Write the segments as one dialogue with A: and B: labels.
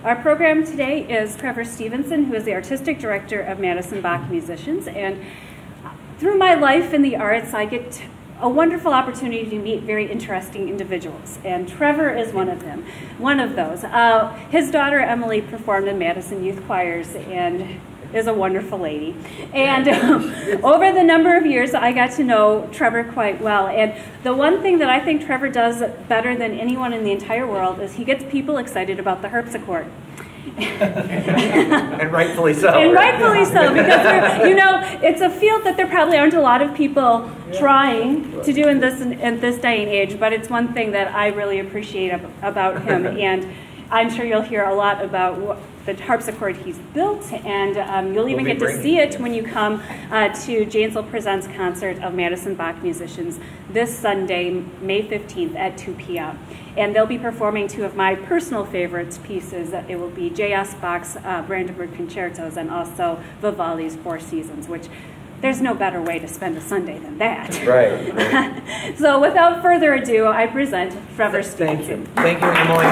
A: Our program today is Trevor Stephenson, who is the Artistic Director of Madison Bach Musicians. And through my life in the arts, I get a wonderful opportunity to meet very interesting individuals. And Trevor is one of them, one of those. His daughter, Emily, performed in Madison Youth Choirs and is a wonderful lady. And over the number of years, I got to know Trevor quite well. And the one thing that I think Trevor does better than anyone in the entire world is he gets people excited about the harpsichord.
B: And rightfully so.
A: And rightfully so, because you know, it's a field that there probably aren't a lot of people trying to do in this day and age, but it's one thing that I really appreciate about him. And I'm sure you'll hear a lot about the harpsichord he's built, and you'll even get to see it when you come to Janesville Presents concert of Madison Bach musicians this Sunday, May 15th at 2 p.m. And they'll be performing two of my personal favorite pieces. It will be J.S. Bach's Brandenburg Concertos and also Vivaldi's Four Seasons, which there's no better way to spend a Sunday than that.
B: Right.
A: So without further ado, I present Trevor Stephenson.
B: Thank you, Emily.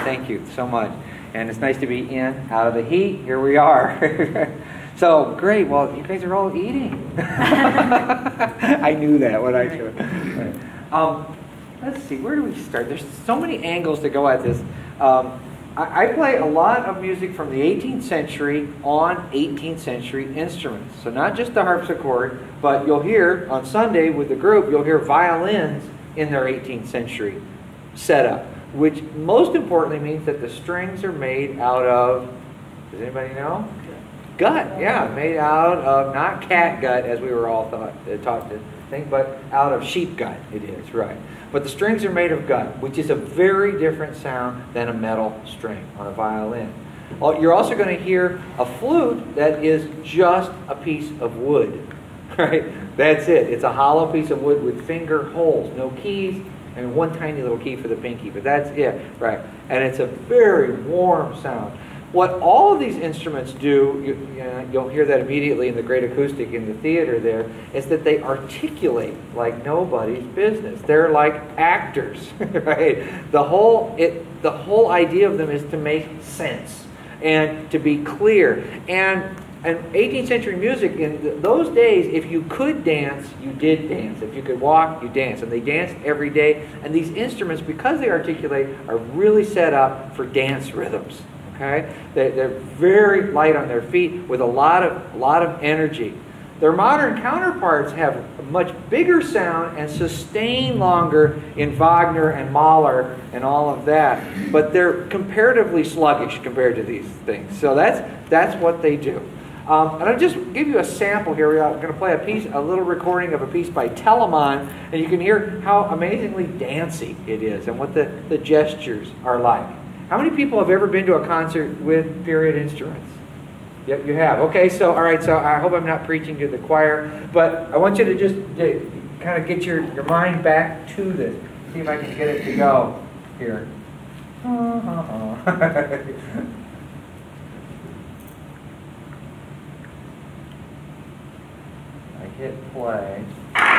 B: Thank you so much. And it's nice to be in, out of the heat. Here we are. So, great. Well, you guys are all eating. I knew that when I showed. Right. Let's see, where do we start? There's so many angles to go at this. I play a lot of music from the 18th century on 18th century instruments. So not just the harpsichord, but you'll hear on Sunday with the group, you'll hear violins in their 18th century setup, which most importantly means that the strings are made out of, does anybody know? Gut, yeah, made out of, not cat gut as we were all taught to think, but out of sheep gut it is, right. But the strings are made of gut, which is a very different sound than a metal string on a violin. Well, you're also going to hear a flute that is just a piece of wood, right? That's it. It's a hollow piece of wood with finger holes, no keys, and one tiny little key for the pinky, but that's it, right? And it's a very warm sound. What all of these instruments do, you'll hear that immediately in the great acoustic in the theater there, is that they articulate like nobody's business. They're like actors, right? The whole idea of them is to make sense and to be clear. And 18th century music, in those days, if you could dance, you did dance. If you could walk, you danced. And they danced every day. And these instruments, because they articulate, are really set up for dance rhythms. Okay? They're very light on their feet with a lot of energy. Their modern counterparts have a much bigger sound and sustain longer in Wagner and Mahler and all of that. But they're comparatively sluggish compared to these things. So that's what they do. And I'll just give you a sample here. We're going to play a little recording of a piece by Telemann, and you can hear how amazingly dancey it is and what the gestures are like. How many people have ever been to a concert with period instruments? Yep, you have. Okay, so all right, so I hope I'm not preaching to the choir, but I want you to just kind of get your mind back to this. See if I can get it to go here. Hit play. How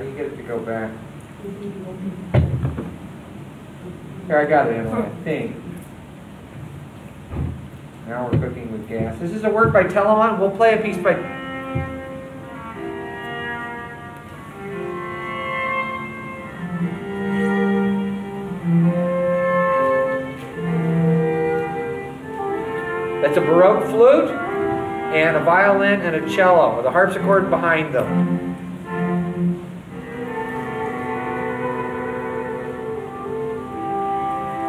B: do you get it to go back? Here, I got it in I think. Now we're cooking with gas. This is a work by Telemann. We'll play a piece by... That's a Baroque flute and a violin and a cello with a harpsichord behind them.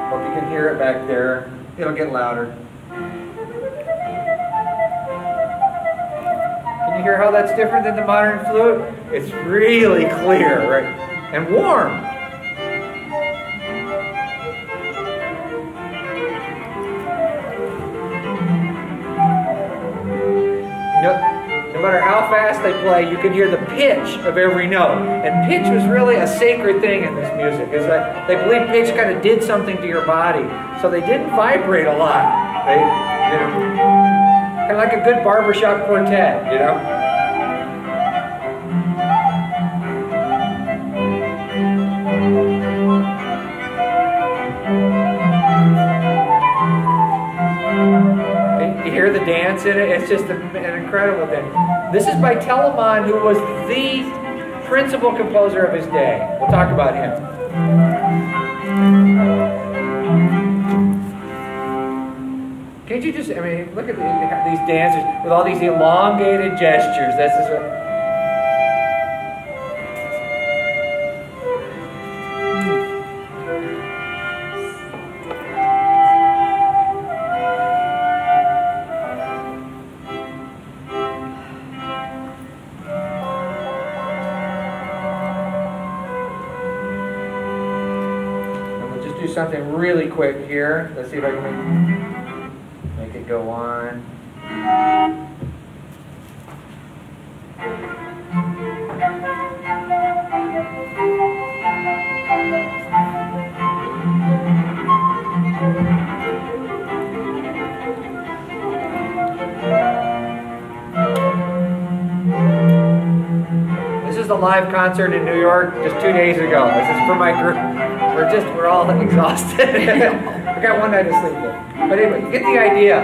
B: Hope you can hear it back there. It'll get louder. Can you hear how that's different than the modern flute? It's really clear, right? And warm. No matter how fast they play, you can hear the pitch of every note. And pitch was really a sacred thing in this music. Is that they believed pitch kind of did something to your body. So they didn't vibrate a lot. They, kind of like a good barbershop quartet, it's just an incredible thing. This is by Telemann, who was the principal composer of his day. We'll talk about him. Can't you just, I mean, look at these dancers with all these elongated gestures. This is what... Something really quick here. Let's see if I can make it go on. This is the live concert in New York just 2 days ago. This is for my group. We're all exhausted. I got one night of sleep there. But anyway, you get the idea.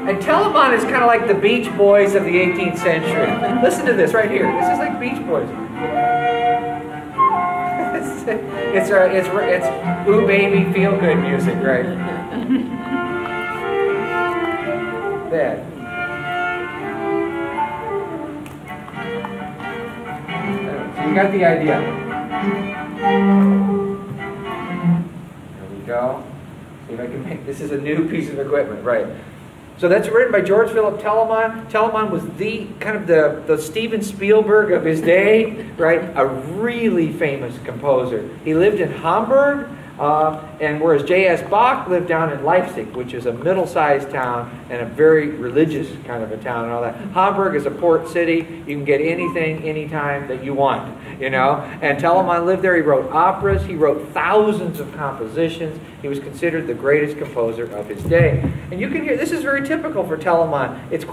B: And Telemann is kind of like the Beach Boys of the 18th century. Listen to this right here. This is like Beach Boys. It's ooh baby feel good music, right? That. You got the idea. There we go. See if I can make this is a new piece of equipment, right? So that's written by George Philip Telemann. Telemann was the kind of the Steven Spielberg of his day, right? A really famous composer. He lived in Hamburg, and whereas J.S. Bach lived down in Leipzig, which is a middle-sized town and a very religious kind of a town and all that. Hamburg is a port city. You can get anything, anytime that you want, you know. And Telemann lived there. He wrote operas. He wrote thousands of compositions. He was considered the greatest composer of his day. And you can hear, this is very typical for Telemann. It's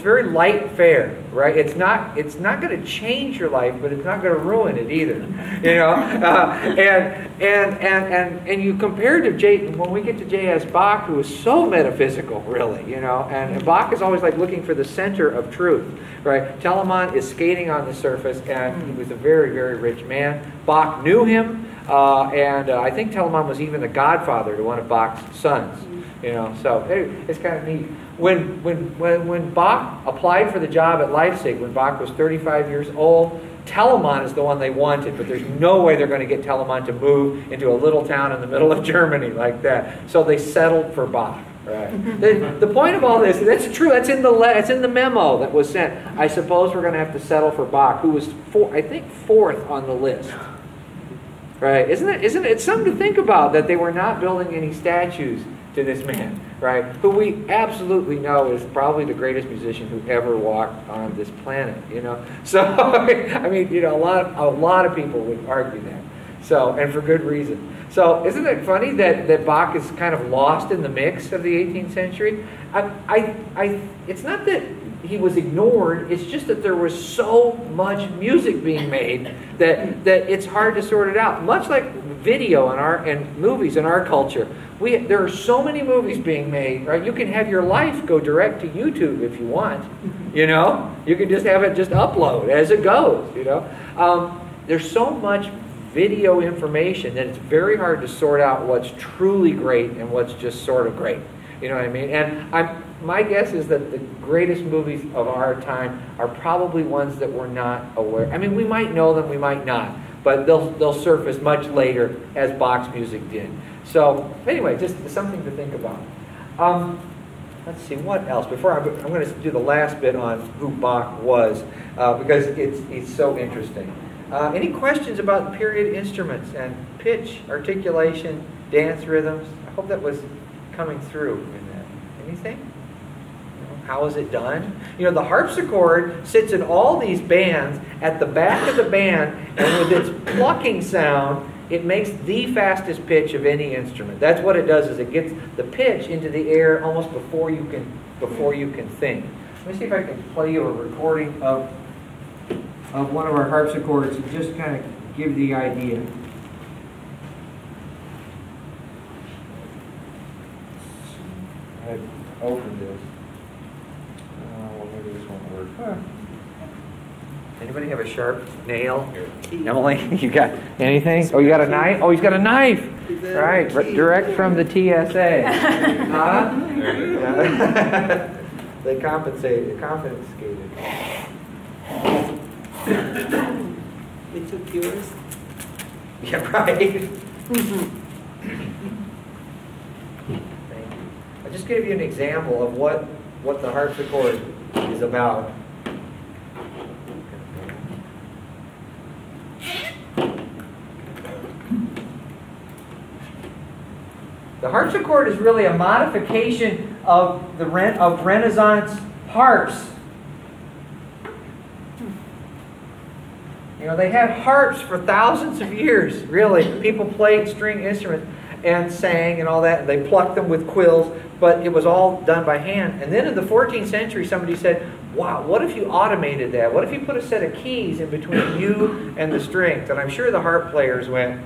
B: very light fare, right? It's not going to change your life, but it's not going to ruin it either, you know. And you compare to when we get to J.S. Bach, who is so metaphysical, really, you know, and Bach is always like looking for the center of truth, right? Telemann is skating on the surface, and he was a very, very rich man. Bach knew him, and I think Telemann was even the godfather to one of Bach's sons, you know. So it's kind of neat. When Bach applied for the job at Leipzig, when Bach was 35 years old, Telemann is the one they wanted, but there's no way they're going to get Telemann to move into a little town in the middle of Germany like that. So they settled for Bach. Right. The point of all this, that's true. That's in the memo that was sent. I suppose we're going to have to settle for Bach, who was I think fourth on the list. Right? Isn't it? It's something to think about that they were not building any statues to this man, right? Who we absolutely know is probably the greatest musician who ever walked on this planet, you know. So I mean, you know, a lot of people would argue that. So, and for good reason. So isn't it funny that Bach is kind of lost in the mix of the 18th century? It's not that he was ignored, it's just that there was so much music being made that it's hard to sort it out. Much like video and movies in our culture. There are so many movies being made, right? You can have your life go direct to YouTube if you want, you know? You can just have it just upload as it goes, you know? There's so much video information that it's very hard to sort out what's truly great and what's just sort of great. You know what I mean? And my guess is that the greatest movies of our time are probably ones that we're not aware. I mean, we might know them, we might not, but they'll surface much later, as Bach's music did. So anyway, just something to think about. Let's see, what else? Before I'm going to do the last bit on who Bach was, because it's so interesting. Any questions about period instruments and pitch, articulation, dance rhythms? I hope that was coming through in that. Anything? How is it done? You know, the harpsichord sits in all these bands at the back of the band, and with its plucking sound, it makes the fastest pitch of any instrument. That's what it does, is it gets the pitch into the air almost before you can think. Let me see if I can play you a recording of one of our harpsichords to just kind of give the idea. had opened this. Well, maybe this won't work. Huh. Anybody have a sharp nail? Emily, you got anything? Oh, you got a knife? Oh, he's got a knife. Right, direct from the TSA. Huh? They confiscated.
C: They took yours?
B: Yeah, right. Thank you. I just gave you an example of what the harpsichord is about. The harpsichord is really a modification of Renaissance harps. You know, they had harps for thousands of years, really. People played string instruments and sang and all that. And they plucked them with quills, but it was all done by hand. And then in the 14th century, somebody said, wow, what if you automated that? What if you put a set of keys in between you and the strings? And I'm sure the harp players went,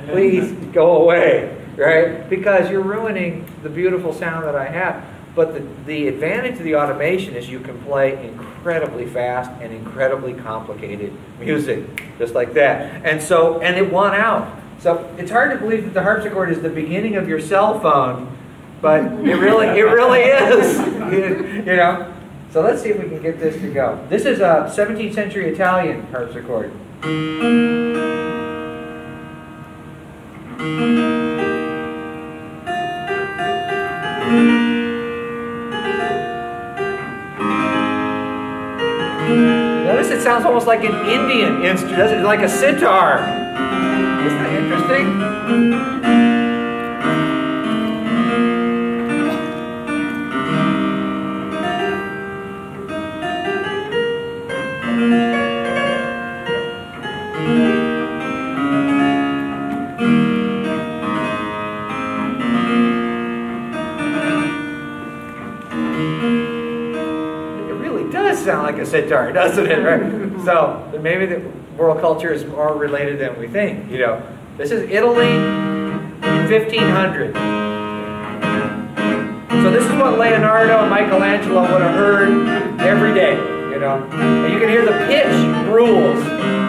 B: please go away, right? Because you're ruining the beautiful sound that I have. But the advantage of the automation is you can play incredibly fast and incredibly complicated music, just like that. And it won out. So it's hard to believe that the harpsichord is the beginning of your cell phone, but it really is. You know. So let's see if we can get this to go. This is a 17th century Italian harpsichord. Notice it sounds almost like an Indian instrument, doesn't it? Like a sitar. Isn't that interesting? Sound like a sitar, doesn't it? Right? So maybe the world culture is more related than we think. You know, this is Italy in 1500. So this is what Leonardo and Michelangelo would have heard every day. You know, and you can hear the pitch rules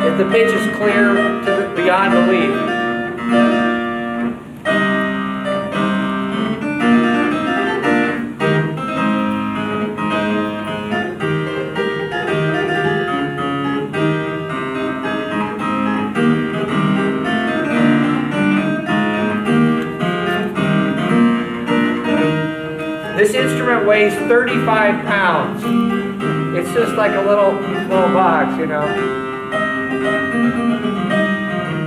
B: if the pitch is clear to beyond belief. This instrument weighs 35 pounds. It's just like a little box, you know.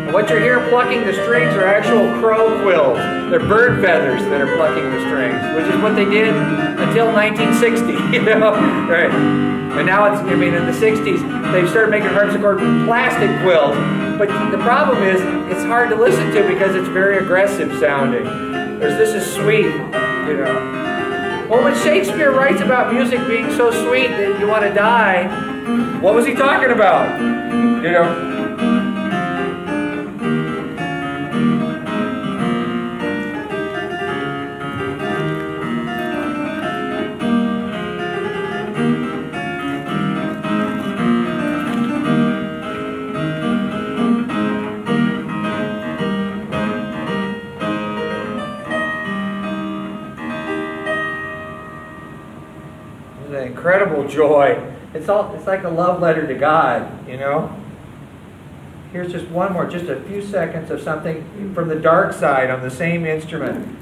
B: And what you're here plucking the strings are actual crow quills. They're bird feathers that are plucking the strings, which is what they did until 1960, you know. Right. And now it's, I mean, in the 60s, they started making harpsichord with plastic quills. But the problem is, it's hard to listen to because it's very aggressive sounding. Whereas this is sweet, you know. Well, when Shakespeare writes about music being so sweet that you want to die, what was he talking about? You know? Incredible joy. It's like a love letter to God, you know. Here's just one more, just a few seconds of something from the dark side on the same instrument.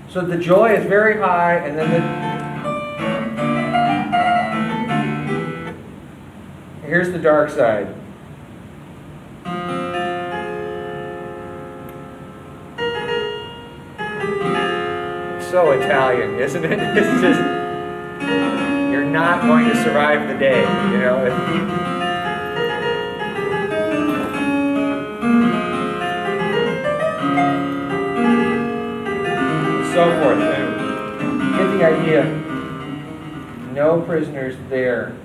B: So the joy is very high, and then here's the dark side. It's so Italian, isn't it? It's just, you're not going to survive the day, you know. So forth. Get the idea. No prisoners there.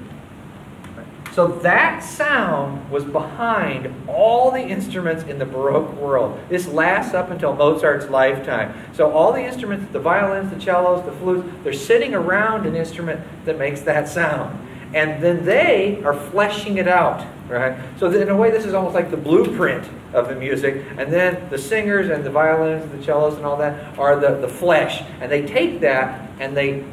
B: So that sound was behind all the instruments in the Baroque world. This lasts up until Mozart's lifetime. So all the instruments, the violins, the cellos, the flutes, they're sitting around an instrument that makes that sound. And then they are fleshing it out, right? So in a way, this is almost like the blueprint of the music. And then the singers and the violins, the cellos and all that are the flesh. And they take that and they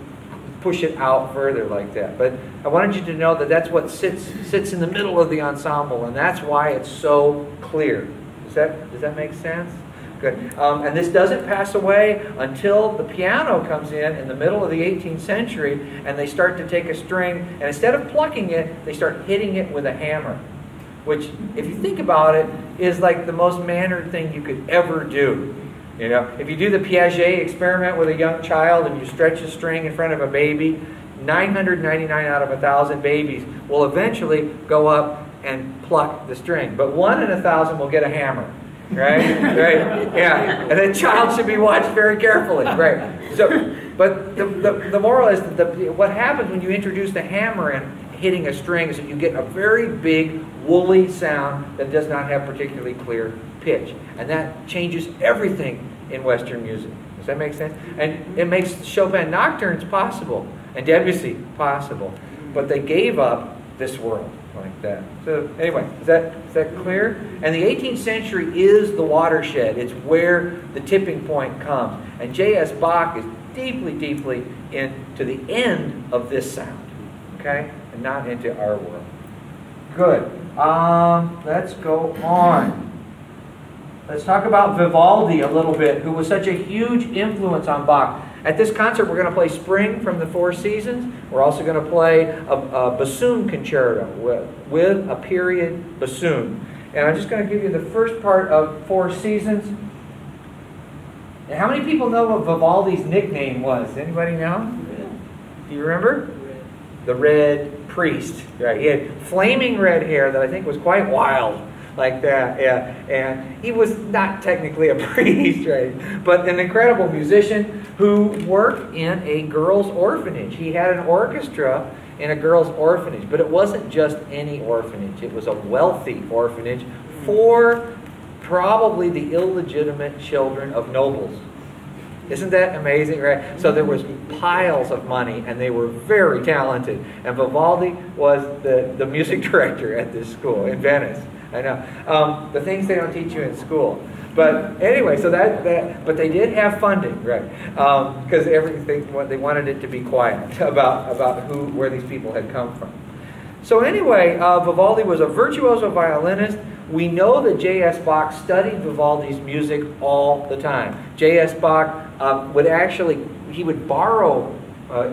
B: push it out further like that. But I wanted you to know that that's what sits in the middle of the ensemble, and that's why it's so clear. Does that make sense? Good. And this doesn't pass away until the piano comes in the middle of the 18th century, and they start to take a string, and instead of plucking it, they start hitting it with a hammer, which, if you think about it, is like the most mannered thing you could ever do. You know, if you do the Piaget experiment with a young child and you stretch a string in front of a baby, 999 out of 1,000 babies will eventually go up and pluck the string. But 1 in 1,000 will get a hammer, right? Right? Yeah. And the child should be watched very carefully, right? So, but the moral is that what happens when you introduce the hammer in hitting a string is that you get a very big woolly sound that does not have particularly clear pitch. And that changes everything in Western music. Does that make sense? And it makes Chopin nocturnes possible and Debussy possible. But they gave up this world like that. So anyway, is that clear? And the 18th century is the watershed. It's where the tipping point comes. And J.S. Bach is deeply, deeply into the end of this sound. Okay? And not into our world. Good. Let's go on. Let's talk about Vivaldi a little bit, who was such a huge influence on Bach. At this concert, we're going to play Spring from the Four Seasons. We're also going to play a bassoon concerto with a period bassoon. And I'm just going to give you the first part of Four Seasons. And how many people know what Vivaldi's nickname was? Anybody know? Do you remember? The Red Priest. Right? He had flaming red hair that I think was quite wild. Like that, yeah. And he was not technically a priest, right? But an incredible musician who worked in a girls' orphanage. He had an orchestra in a girls' orphanage, but it wasn't just any orphanage. It was a wealthy orphanage for probably the illegitimate children of nobles. Isn't that amazing, right? So there was piles of money, and they were very talented. And Vivaldi was the music director at this school in Venice. I know. The things they don't teach you in school. But anyway, so but they did have funding, right? Because everything, they wanted it to be quiet about where these people had come from. So anyway, Vivaldi was a virtuoso violinist. We know that J.S. Bach studied Vivaldi's music all the time. J.S. Bach he would borrow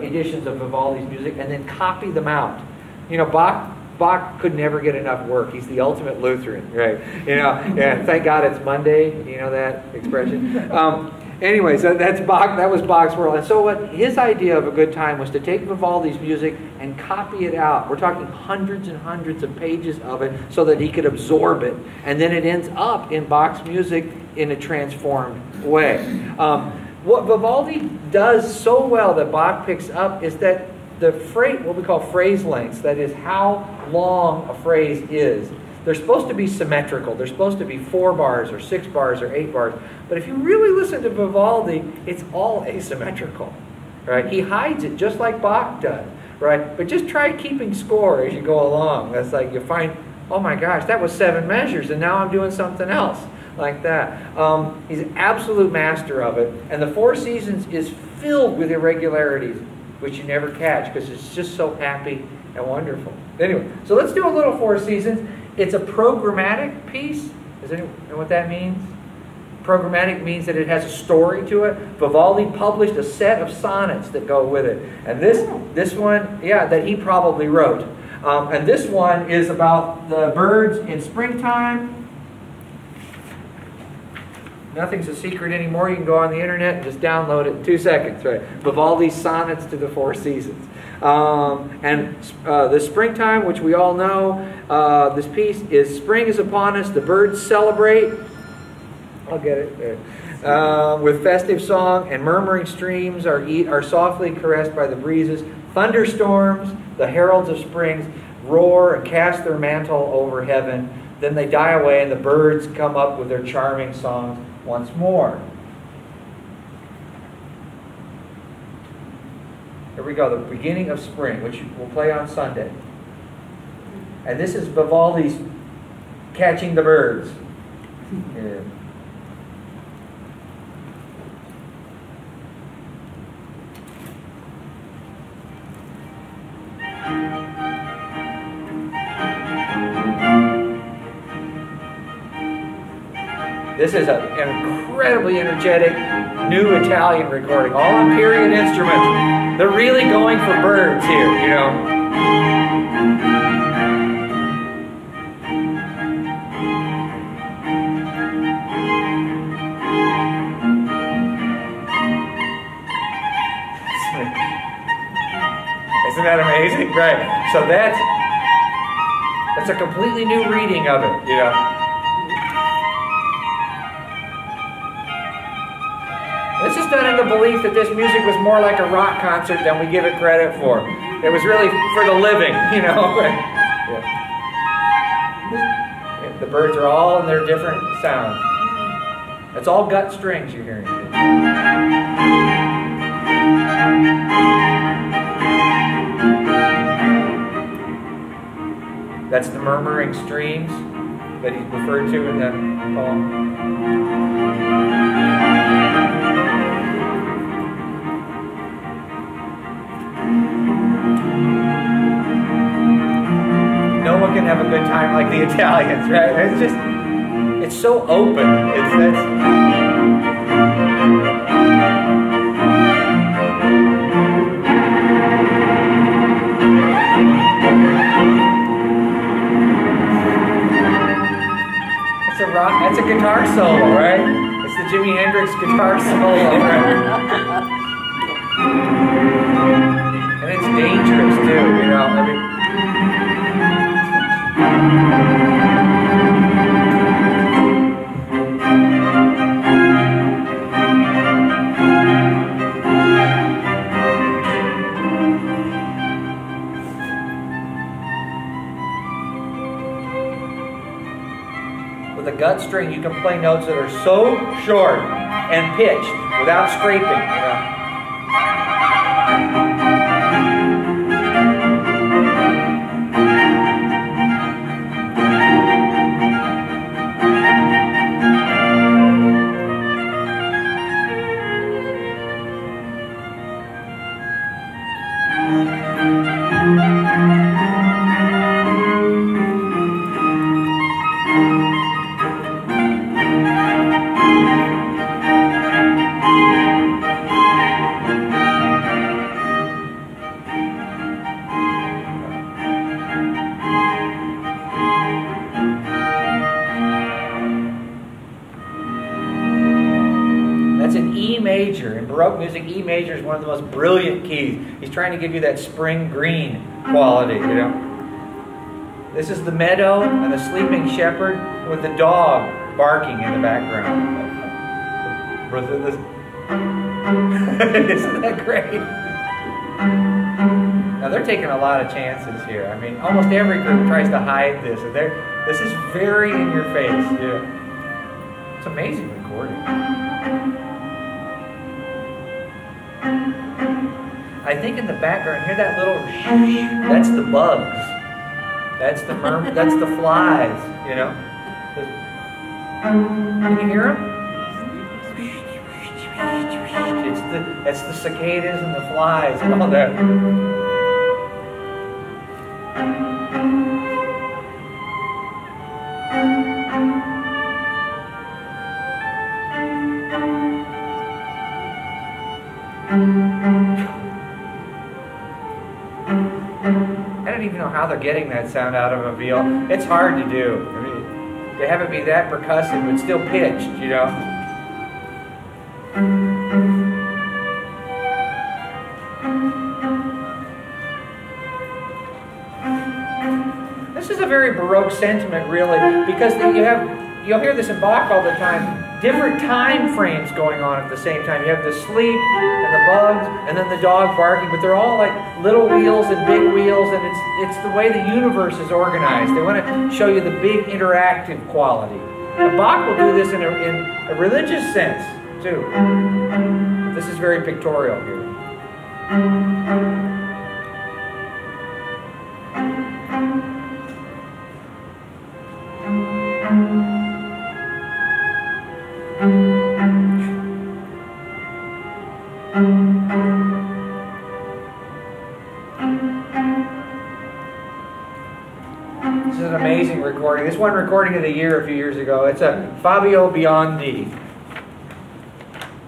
B: editions of Vivaldi's music and then copy them out. You know, Bach could never get enough work. He's the ultimate Lutheran, right? You know, yeah, thank God it's Monday. You know that expression? Anyway, so that's Bach. That was Bach's world. And so his idea of a good time was to take Vivaldi's music and copy it out. We're talking hundreds and hundreds of pages of it so that he could absorb it. And then it ends up in Bach's music in a transformed way. What Vivaldi does so well that Bach picks up is that what we call phrase lengths, that is how long a phrase is, they're supposed to be symmetrical. They're supposed to be 4 bars or 6 bars or 8 bars. But if you really listen to Vivaldi, it's all asymmetrical. Right? He hides it just like Bach does. Right? But just try keeping score as you go along. That's like you find, oh my gosh, that was 7 measures and now I'm doing something else. Like that. He's an absolute master of it. And the Four Seasons is filled with irregularities, which you never catch because it's just so happy and wonderful. Anyway, so let's do a little Four Seasons. It's a programmatic piece. Does anyone know what that means? Programmatic means that it has a story to it. Vivaldi published a set of sonnets that go with it. And this one, yeah, that he probably wrote. And this one is about the birds in springtime. Nothing's a secret anymore. You can go on the internet and just download it in 2 seconds. Right? Vivaldi's Sonnets to the Four Seasons. The springtime, which we all know, this piece is spring is upon us. The birds celebrate. I'll get it. With festive song and murmuring streams are softly caressed by the breezes. Thunderstorms, the heralds of springs. roar and cast their mantle over heaven. Then they die away and the birds come up with their charming songs once more. Here we go, the beginning of spring, which we'll play on Sunday. And this is Vivaldi's Catching the Birds. Yeah. This is an incredibly energetic new Italian recording, all on period instruments. They're really going for birds here, you know. Isn't that amazing? Right. So that's a completely new reading of it, you know. This is done in the belief that this music was more like a rock concert than we give it credit for. It was really for the living, you know. Yeah. The birds are all in their different sounds. It's all gut strings you're hearing. That's the murmuring streams that he's referred to in the poem. No one can have a good time like the Italians, right? It's just, it's so open. That's a guitar solo, right? It's the Jimi Hendrix guitar solo, right? And it's dangerous too, you know. I mean, with a gut string, you can play notes that are so short and pitched without scraping, you know. In Baroque music, E major is one of the most brilliant keys. He's trying to give you that spring green quality, you know. This is the meadow and the sleeping shepherd with the dog barking in the background. Isn't that great? Now they're taking a lot of chances here. I mean, almost every group tries to hide this. And this is very in your face. Yeah. It's amazing recording. I think in the background, hear that little shh, that's the bugs. That's the that's the flies, you know. Can you hear them? It's the cicadas and the flies and all that. I don't even know how they're getting that sound out of a viol. It's hard to do. I mean, to have it be that percussive but still pitched, you know. This is a very Baroque sentiment, really, because you'll hear this in Bach all the time. different time frames going on at the same time. You have the sleep and the bugs and then the dog barking, but they're all like little wheels and big wheels, and it's the way the universe is organized. They want to show you the big interactive quality. And Bach will do this in a religious sense too. This is very pictorial here. This is an amazing recording. This one recording of the year a few years ago. It's a Fabio Biondi.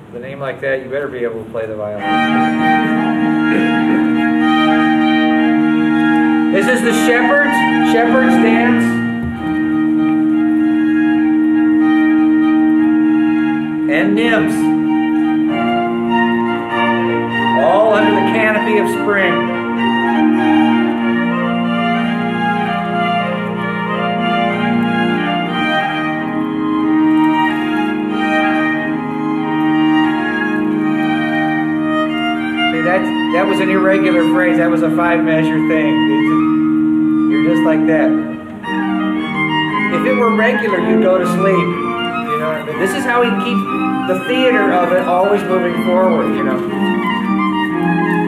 B: With a name like that, you better be able to play the violin. This is the Shepherd's Dance. And nymphs. All under the canopy of spring. That was an irregular phrase. That was a 5-measure thing. You're just like that. If it were regular, you'd go to sleep. You know what I mean? This is how he keeps the theater of it always moving forward, you know.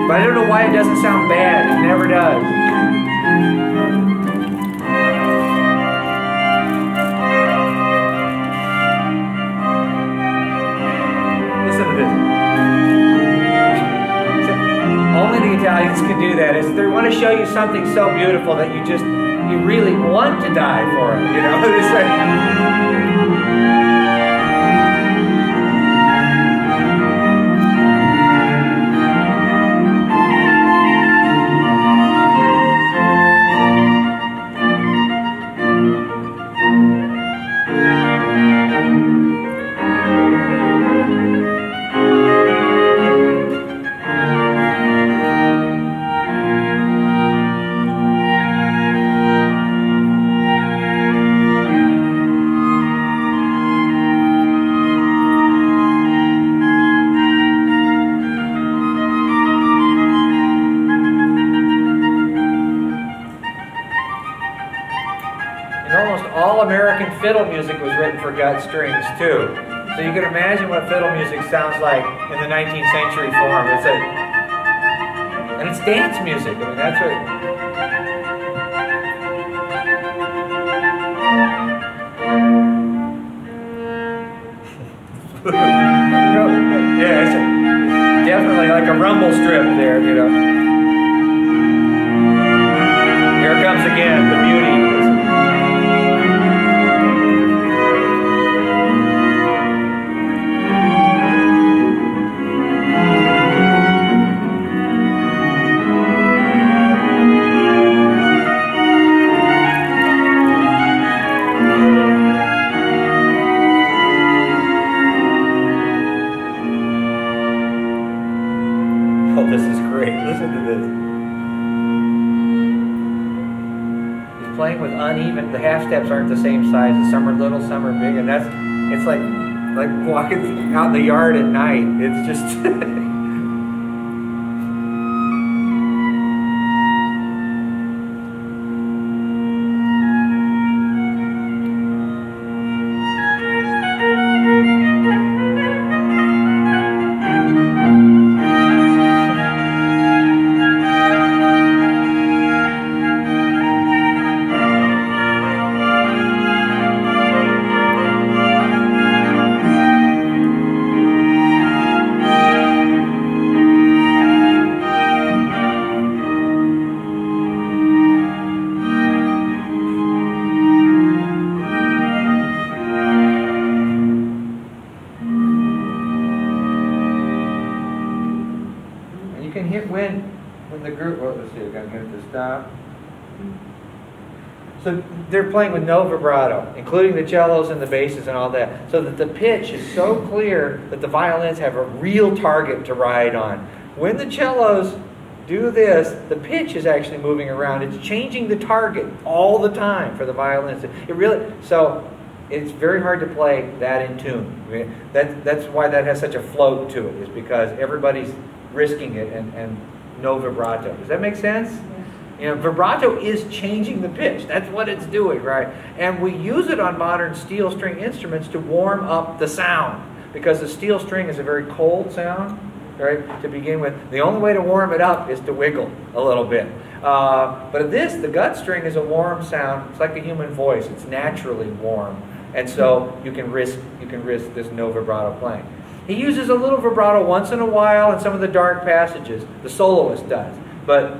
B: But I don't know why it doesn't sound bad. It never does. Listen to this. Only the Italians can do that. Is they want to show you something so beautiful that you really want to die for it. You know, it's like. Fiddle music was written for gut strings too. So you can imagine what fiddle music sounds like in the 19th century form. And it's dance music. I mean, that's what. Yeah, it's definitely like a rumble strip there, you know. Here it comes again, the beauty. The half steps aren't the same size. Some are little, some are big, and it's like walking out in the yard at night. It's just So they're playing with no vibrato, including the cellos and the basses and all that, so that the pitch is so clear that the violins have a real target to ride on. When the cellos do this, the pitch is actually moving around. It's changing the target all the time for the violins. It really, so it's very hard to play that in tune. I mean, that's why that has such a float to it, is because everybody's risking it and no vibrato. Does that make sense? Yeah. You know, vibrato is changing the pitch. That's what it's doing, right? And we use it on modern steel string instruments to warm up the sound, because the steel string is a very cold sound, right, to begin with. The only way to warm it up is to wiggle a little bit. But the gut string is a warm sound. It's like a human voice. It's naturally warm. And so you can risk this no vibrato playing. He uses a little vibrato once in a while in some of the dark passages. The soloist does. But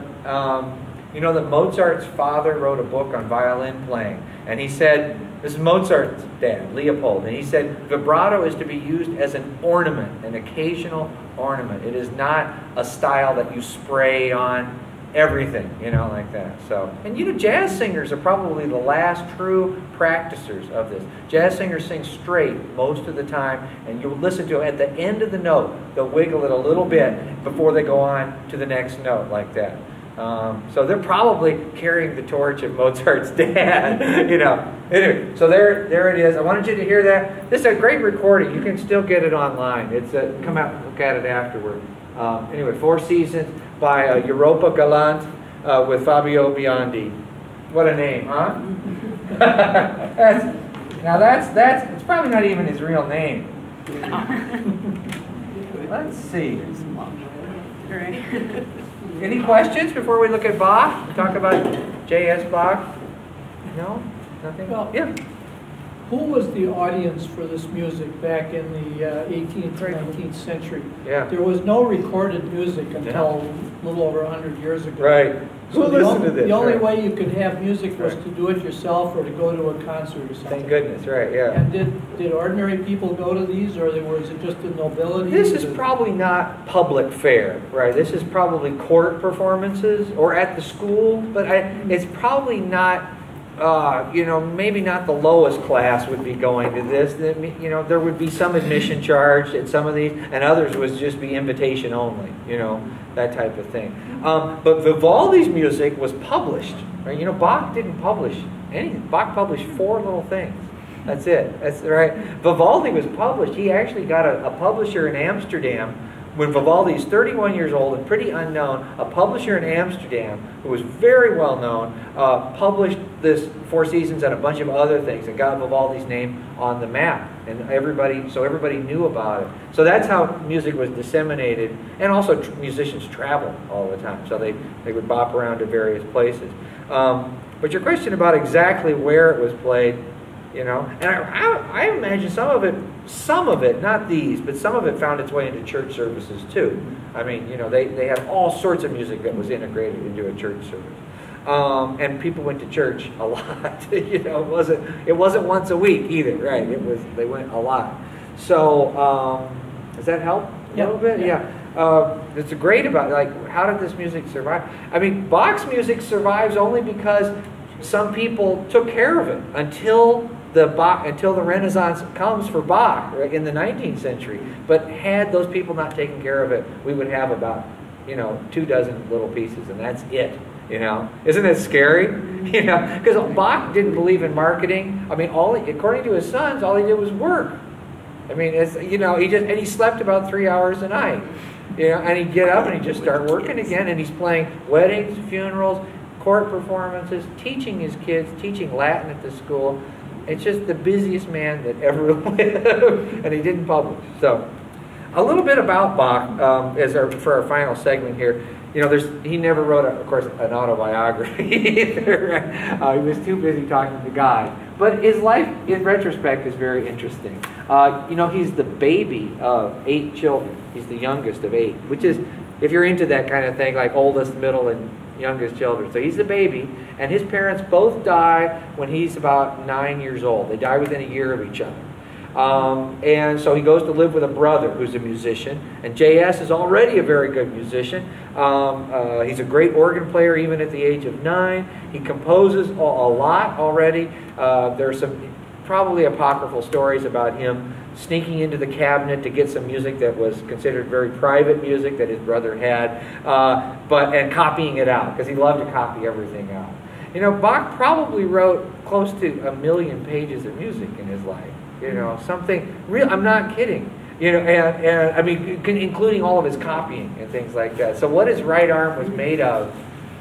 B: you know that Mozart's father wrote a book on violin playing. And he said, this is Mozart's dad, Leopold, and he said vibrato is to be used as an ornament, an occasional ornament. It is not a style that you spray on everything, you know, like that. So, and you know, jazz singers are probably the last true practicers of this. Jazz singers sing straight most of the time, and you'll listen to it at the end of the note. They'll wiggle it a little bit before they go on to the next note, like that. So they're probably carrying the torch of Mozart's dad, you know. Anyway, so there it is. I wanted you to hear that. This is a great recording. You can still get it online. It's come out and look at it afterward. Anyway, Four Seasons by Europa Galante with Fabio Biondi. What a name, huh? that's it's probably not even his real name. Let's see. Any questions before we look at Bach? Talk about J.S. Bach? No? Nothing?
C: Well,
B: yeah.
C: Who was the audience for this music back in the 18th, 19th century?
B: Yeah.
C: There was no recorded music until a little over 100 years ago.
B: Right.
C: So
B: Who listened to this?
C: The only way you could have music was to do it yourself or to go to a concert or something.
B: Thank goodness, right, yeah.
C: And did ordinary people go to these, or was it just the nobility?
B: This is probably not public fare, right? This is probably court performances or at the school, but it's probably not, you know, maybe not the lowest class would be going to this. You know, there would be some admission charge at some of these, and others would just be invitation only, you know, that type of thing. But Vivaldi's music was published, right? You know, Bach didn't publish anything. Bach published 4 little things. That's it. That's right. Vivaldi was published. He actually got a publisher in Amsterdam when Vivaldi is 31 years old and pretty unknown. A publisher in Amsterdam who was very well known published this Four Seasons and a bunch of other things and got Vivaldi's name on the map, and everybody knew about it. So that's how music was disseminated, and also musicians traveled all the time, so they would bop around to various places. But your question about exactly where it was played, you know, and I imagine some of it, not these, but some of it found its way into church services too. I mean, you know, they had all sorts of music that was integrated into a church service. And people went to church a lot. You know, it wasn't once a week either, right? They went a lot. So does that help a little bit? Yeah. It's great about, like, how did this music survive? I mean, Bach's music survives only because some people took care of it until the Renaissance comes for Bach, right, in the 19th century. But had those people not taken care of it, we would have about, you know, 24 little pieces, and that's it. You know, isn't it scary? You know, because Bach didn't believe in marketing. I mean, according to his sons, all he did was work. I mean, it's, you know, he slept about 3 hours a night. You know, and he'd get up and he'd just start working again, and he's playing weddings, funerals, court performances, teaching his kids, teaching Latin at the school. It's just the busiest man that ever lived, and he didn't publish. So, a little bit about Bach for our final segment here. You know, he never wrote, of course, an autobiography either. He was too busy talking to God. But his life, in retrospect, is very interesting. You know, he's the baby of 8 children. He's the youngest of 8, which is, if you're into that kind of thing, like oldest, middle, and youngest children. So he's the baby, and his parents both die when he's about 9 years old. They die within a year of each other. And so he goes to live with a brother who's a musician, and J.S. is already a very good musician. He's a great organ player even at the age of 9. He composes a lot already. There are some probably apocryphal stories about him sneaking into the cabinet to get some music that was considered very private music that his brother had, and copying it out, because he loved to copy everything out. You know, Bach probably wrote close to 1 million pages of music in his life. You know, something real. I'm not kidding. You know, and I mean, including all of his copying and things like that. So what his right arm was made of,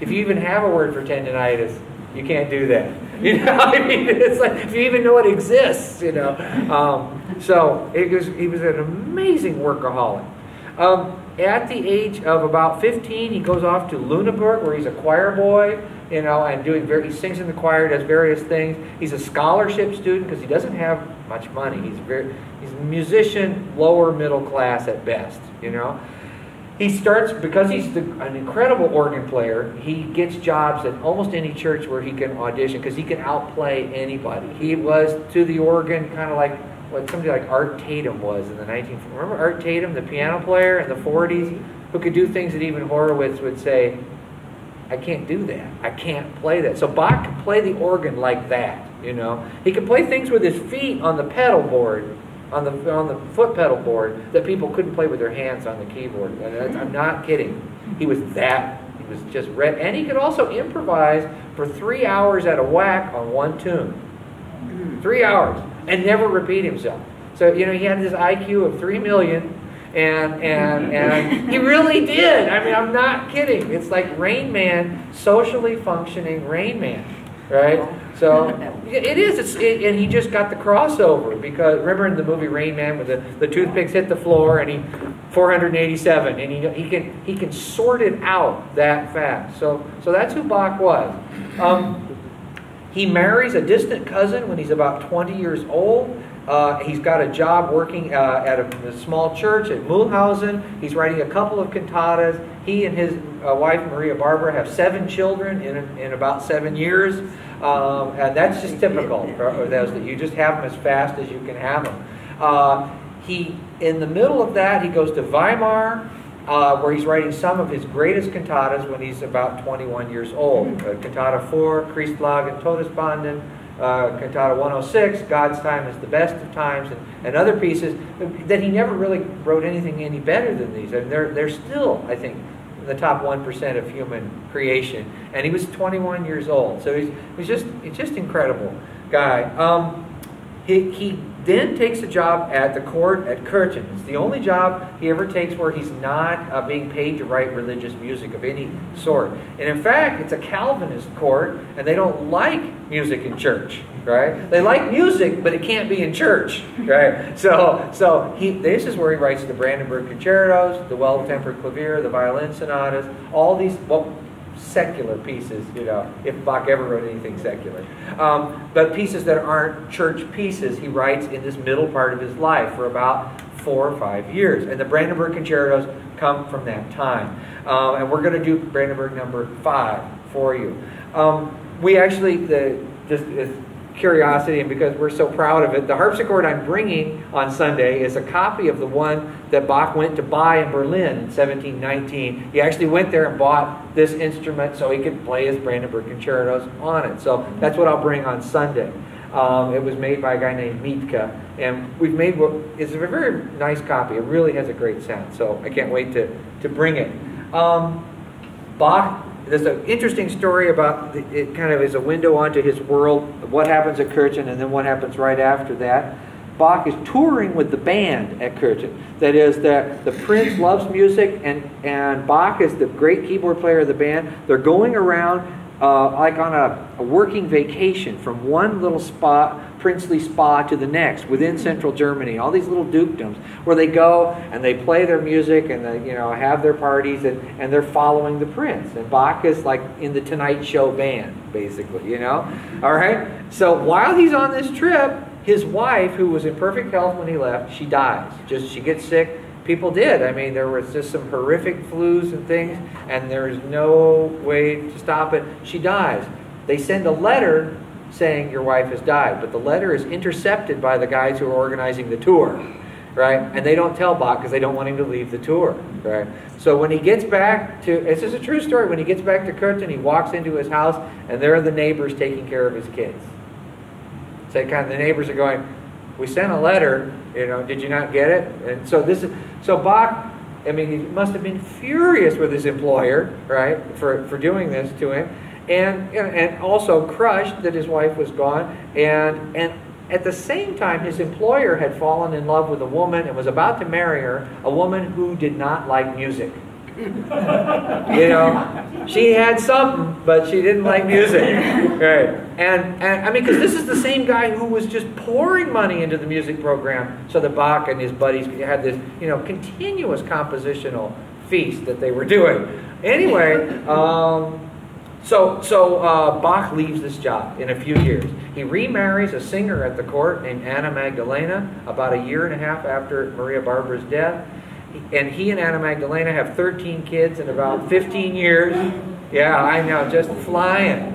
B: if you even have a word for tendinitis, you can't do that. You know, I mean, it's like, if you even know it exists, you know. So he was an amazing workaholic. At the age of about 15, he goes off to Lüneburg, where he's a choir boy, you know, and he sings in the choir, does various things. He's a scholarship student because he doesn't have much money. He's a musician, lower middle class at best, you know. He starts, because he's an incredible organ player, he gets jobs at almost any church where he can audition because he can outplay anybody. He was to the organ kind of like what somebody like Art Tatum was in the 1940s. Remember Art Tatum, the piano player in the 40s, who could do things that even Horowitz would say, I can't do that. I can't play that. So Bach could play the organ like that, you know. He could play things with his feet on the pedal board, on the foot pedal board, that people couldn't play with their hands on the keyboard. And I'm not kidding. He was just red. And he could also improvise for 3 hours at a whack on one tune. 3 hours. And never repeat himself. So, you know, he had this IQ of 3 million. And he really did. I mean, I'm not kidding. It's like Rain Man, socially functioning Rain Man, right? So it is. And he just got the crossover because remember in the movie Rain Man, where the toothpicks hit the floor and he 487, and he can sort it out that fast. So that's who Bach was. He marries a distant cousin when he's about 20 years old. He's got a job working at a small church at Mulhausen. He's writing a couple of cantatas. He and his wife, Maria Barbara, have 7 children in about 7 years. And that's just typical for those, that you just have them as fast as you can have them. In the middle of that, he goes to Weimar, where he's writing some of his greatest cantatas when he's about 21 years old. Cantata 4, Christlag and Todesbanden, Cantata 106, God's Time is the Best of Times, and other pieces that he never really wrote anything any better than these. And they're still, I think, in the top 1% of human creation. And he was 21 years old, so he's just incredible guy. He then takes a job at the court at Curtin. It's the only job he ever takes where he's not being paid to write religious music of any sort. And in fact, it's a Calvinist court, and they don't like music in church, right? They like music, but it can't be in church, right? So this is where he writes the Brandenburg Concertos, the Well-Tempered Clavier, the Violin Sonatas, all these, secular pieces, you know, if Bach ever wrote anything secular. But pieces that aren't church pieces, he writes in this middle part of his life for about 4 or 5 years. And the Brandenburg Concertos come from that time. And we're going to do Brandenburg number 5 for you. We actually, just as curiosity, and because we're so proud of it, the harpsichord I'm bringing on Sunday is a copy of the one that Bach went to buy in Berlin in 1719. He actually went there and bought this instrument so he could play his Brandenburg Concertos on it. So that's what I'll bring on Sunday. It was made by a guy named Mietke, and we've made it's a very nice copy. It really has a great sound, so I can't wait to bring it. Bach, there's an interesting story about it, kind of is a window onto his world, what happens at Curtin and then what happens right after that. Bach is touring with the band at Curtin. That is, the prince loves music, and Bach is the great keyboard player of the band. They're going around like on a working vacation from one little spa, princely spa, to the next within central Germany. All these little dukedoms where they go and they play their music and they, you know, have their parties, and they're following the prince. And Bach is like in the Tonight Show band, basically, you know. All right. So while he's on this trip, his wife, who was in perfect health when he left, she dies. She gets sick. People did. I mean, there was just some horrific flus and things, and there's no way to stop it. She dies. They send a letter saying your wife has died, but the letter is intercepted by the guys who are organizing the tour, right? And they don't tell Bach because they don't want him to leave the tour, right? So when he gets back to, this is a true story, when he gets back to Curtin, he walks into his house, and there are the neighbors taking care of his kids. So kind of the neighbors are going, we sent a letter, you know, did you not get it? And so Bach, I mean, he must have been furious with his employer, right, for doing this to him. and also crushed that his wife was gone. And at the same time, his employer had fallen in love with a woman and was about to marry her, a woman who did not like music. You know, she had something, but she didn't like music. Right. And I mean, because this is the same guy who was just pouring money into the music program so that Bach and his buddies had this, you know, continuous compositional feast that they were doing. Anyway, so Bach leaves this job in a few years. He remarries a singer at the court named Anna Magdalena about a year and a half after Maria Barbara's death. And he and Anna Magdalena have 13 kids in about 15 years. Yeah, I know, just flying.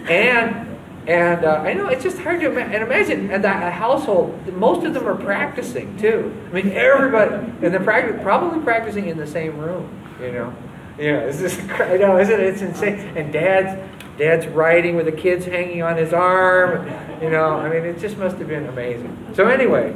B: And I know it's just hard to imagine at that household. Most of them are practicing too. I mean, everybody, and they're probably practicing in the same room. You know, yeah, it's just, I know, isn't it? It's insane. And Dad's writing with the kids hanging on his arm. You know, I mean, it just must have been amazing. So anyway,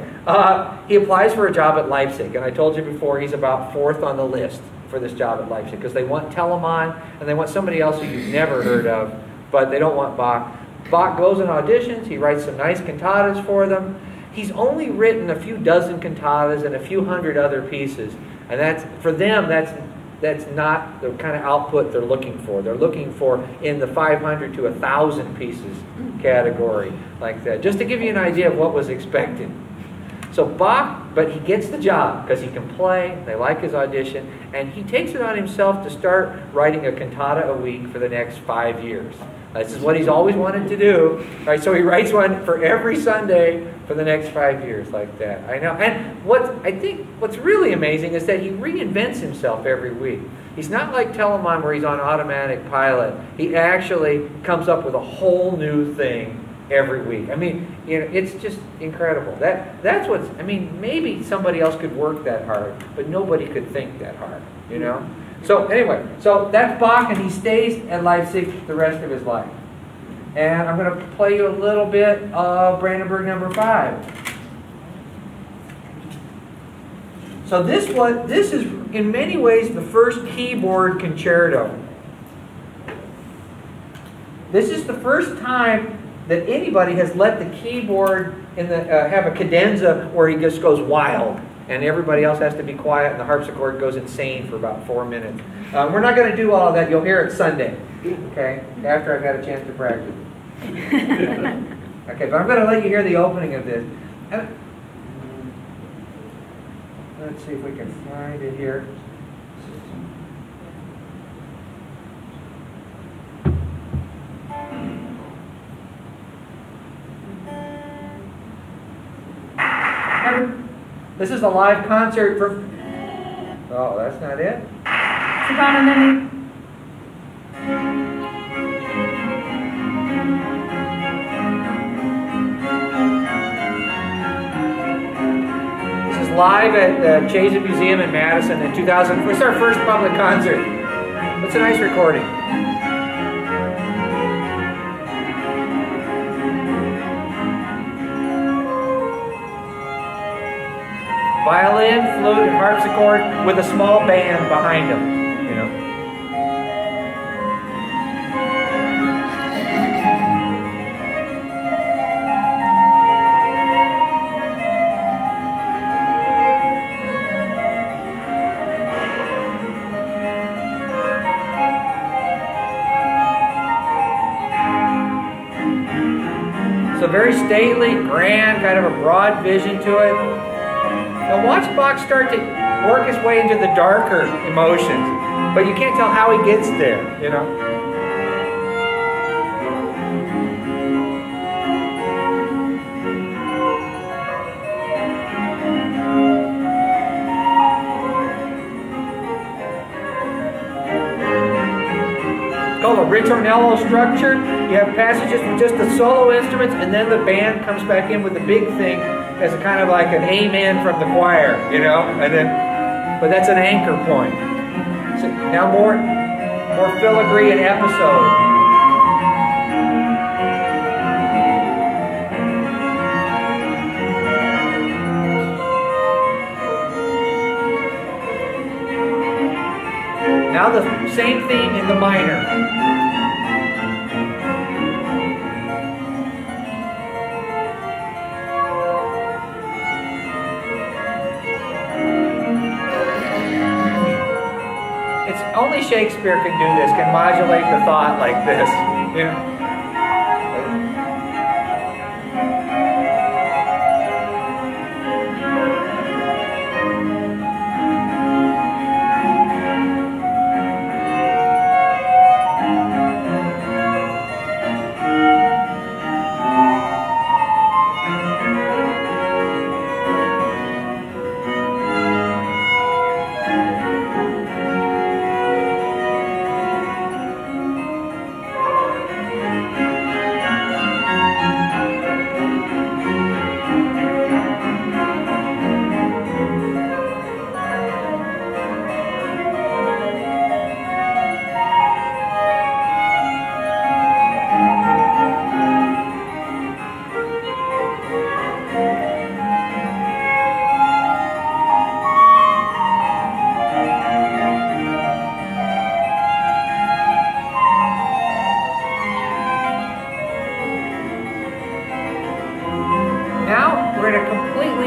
B: he applies for a job at Leipzig. And I told you before, he's about 4th on the list for this job at Leipzig because they want Telemann and they want somebody else who you've never heard of, but they don't want Bach. Bach goes and auditions. He writes some nice cantatas for them. He's only written a few dozen cantatas and a few hundred other pieces. And that's, for them, that's not the kind of output they're looking for. They're looking for in the 500 to 1,000 pieces category, like that. Just to give you an idea of what was expected. So Bach, but he gets the job because he can play, they like his audition, and he takes it on himself to start writing a cantata a week for the next 5 years. This is what he's always wanted to do. Right? So he writes one for every Sunday for the next 5 years, like that. I know. And what's really amazing is that he reinvents himself every week. He's not like Telemann where he's on automatic pilot. He actually comes up with a whole new thing every week. I mean, you know, it's just incredible. That's what's, I mean, maybe somebody else could work that hard, but nobody could think that hard, you know? So anyway, so that's Bach, and he stays at Leipzig the rest of his life. And I'm going to play you a little bit of Brandenburg number 5. So this is in many ways the first keyboard concerto. This is the first time that anybody has let the keyboard in the have a cadenza where he just goes wild, and everybody else has to be quiet, and the harpsichord goes insane for about 4 minutes. We're not going to do all of that. You'll hear it Sunday, okay? After I've had a chance to practice. Okay, but I'm going to let you hear the opening of this. Let's see if we can find it here. This is a live concert from... Oh, that's not it? This is live at the JATV Museum in Madison in 2000. It's our first public concert. It's a nice recording. Violin, flute, and harpsichord with a small band behind them, you know. So very stately, grand, kind of a broad vision to it. Now watch Bach start to work his way into the darker emotions, but you can't tell how he gets there, you know. It's called a ritornello structure. You have passages with just the solo instruments, and then the band comes back in with the big thing as a kind of like an amen from the choir, you know, and then, but that's an anchor point. So now more filigree and episode. Now the same theme in the minor. only Shakespeare can do this, can modulate the thought like this. You know?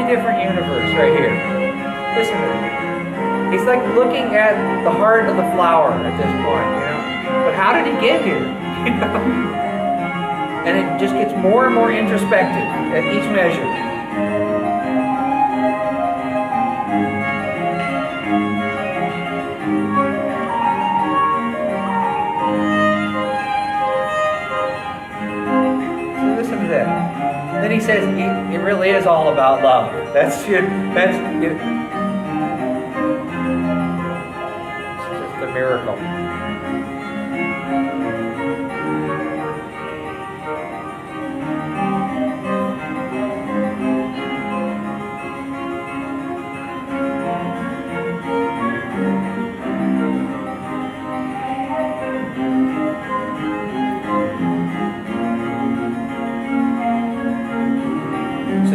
B: Different universe right here. Listen to it. He's like looking at the heart of the flower at this point, you know. But how did he get here? You know? And it just gets more and more introspective at each measure. So listen to that. Then he says, it really is all about love. It's just a miracle.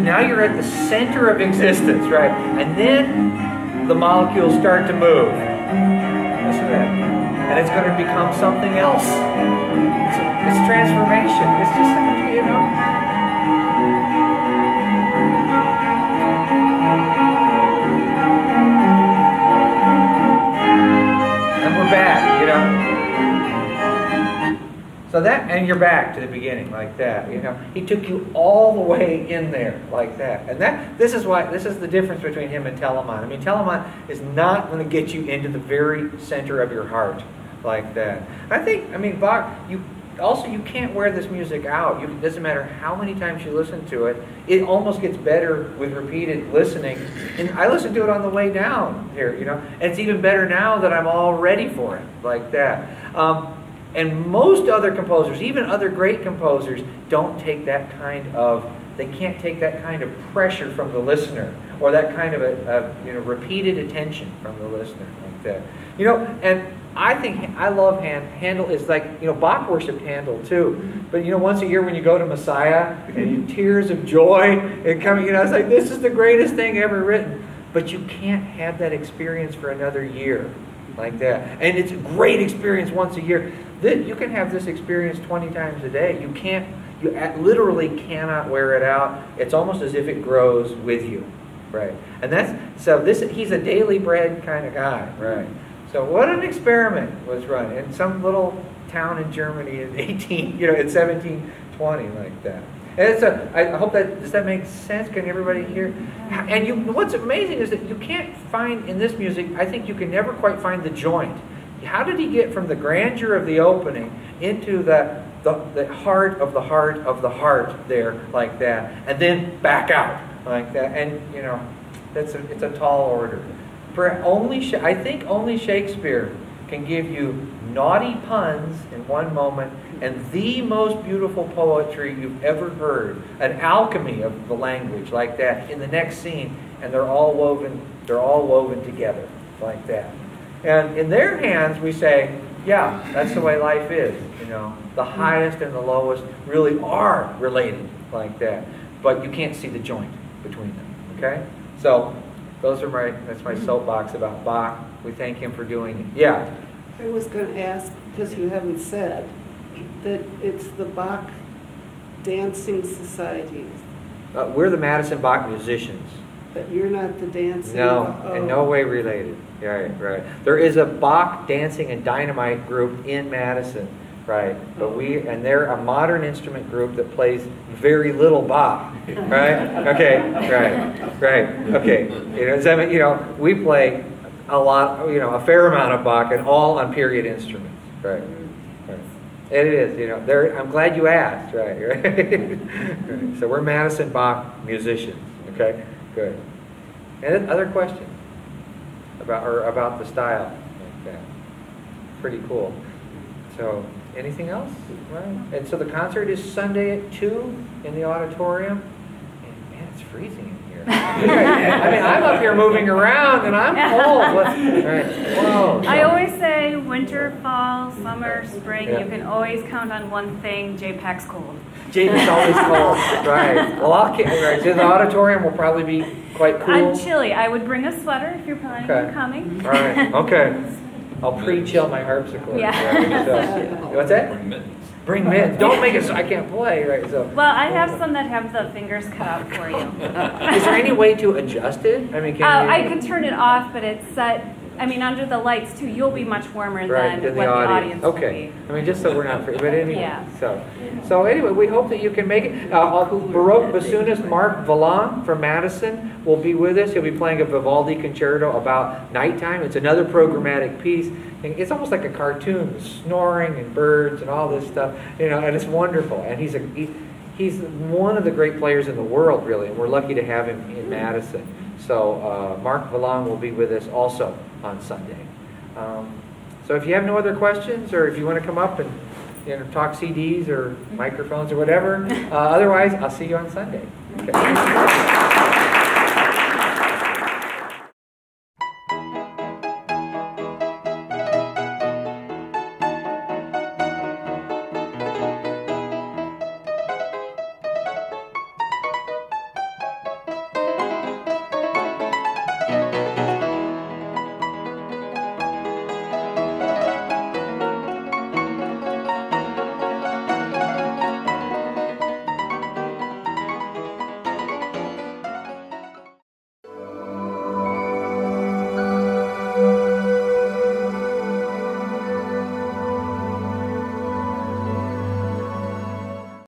B: Now you're at the center of existence, right? And then the molecules start to move. Listen to that. And it's going to become something else. It's transformation. It's just, you know. And we're back, you know. So that, and you're back to the beginning like that, you know. He took you all the way in there like that. And this is the difference between him and Telemann. I mean, Telemann is not going to get you into the very center of your heart like that. I mean, Bach, you can't wear this music out. It doesn't matter how many times you listen to it. It almost gets better with repeated listening. And I listened to it on the way down here, you know. And it's even better now that I'm all ready for it like that. And most other composers, even other great composers, don't take that kind of, they can't take that kind of pressure from the listener, or that kind of a repeated attention from the listener like that. You know, and I love Handel. Is like, you know, Bach worshipped Handel too. But you know, once a year when you go to Messiah, and you tears of joy and coming, you know, it's like, this is the greatest thing ever written. But you can't have that experience for another year like that. And it's a great experience once a year. You can have this experience 20 times a day. You literally cannot wear it out. It's almost as if it grows with you, right? And he's a daily bread kind of guy, right? So what an experiment was run in some little town in Germany in 1720 like that. And I hope does that make sense? Can everybody hear? And what's amazing is that you can't find in this music, I think you can never quite find the joint. How did he get from the grandeur of the opening into the heart of the heart of the heart there like that, and then back out like that? And you know, it's a tall order. I think only Shakespeare can give you naughty puns in one moment and the most beautiful poetry you've ever heard, an alchemy of the language like that in the next scene, and they're all woven together like that. And in their hands, we say, yeah, that's the way life is. You know, the highest and the lowest really are related like that, but you can't see the joint between them. Okay, so that's my soapbox about Bach. We thank him for doing it. Yeah.
D: I was going to ask, because you haven't said, that it's the Bach Dancing Society.
B: We're the Madison Bach musicians.
D: But you're not the dancing.
B: No, in no way related. Right, right. There is a Bach dancing and dynamite group in Madison, right? But they're a modern instrument group that plays very little Bach, right? Okay, right. Okay. We play a lot, a fair amount of Bach, and all on period instruments, right? And it is, I'm glad you asked, right? Right. So we're Madison Bach musicians, okay? Good. And other questions about the style? Okay. Pretty cool. So, anything else? Right. And so the concert is Sunday at 2 in the auditorium. And man, it's freezing in here. I mean, I'm up here moving around and I'm cold. Right. Whoa.
A: I always say winter, fall, summer, spring, you can always count on one thing, JAPC's cold.
B: It's always cold, right. Well, right. So the auditorium will probably be quite cool.
A: I'm chilly. I would bring a sweater if you're planning on coming.
B: All right, okay. I'll pre-chill my harpsichord.
A: Yeah.
B: Right? So, what's that? Bring mittens. Don't make it so I can't play, right? So.
A: Well, I have some that have the fingers cut out for you.
B: Is there any way to adjust it? I mean,
A: I can turn it off, but it's set. I mean, under the lights too, you'll be much warmer than what the audience will be.
B: I mean, just so we're not free. But anyway,
A: yeah.
B: So anyway, we hope that you can make it. Baroque bassoonist Mark Valland from Madison will be with us. He'll be playing a Vivaldi concerto about nighttime. It's another programmatic piece. And it's almost like a cartoon, snoring and birds and all this stuff. And it's wonderful. And he's one of the great players in the world, really. And we're lucky to have him in Madison. So Mark Valland will be with us also on Sunday. So if you have no other questions, or if you want to come up and talk CDs or microphones or whatever, otherwise I'll see you on Sunday. Okay.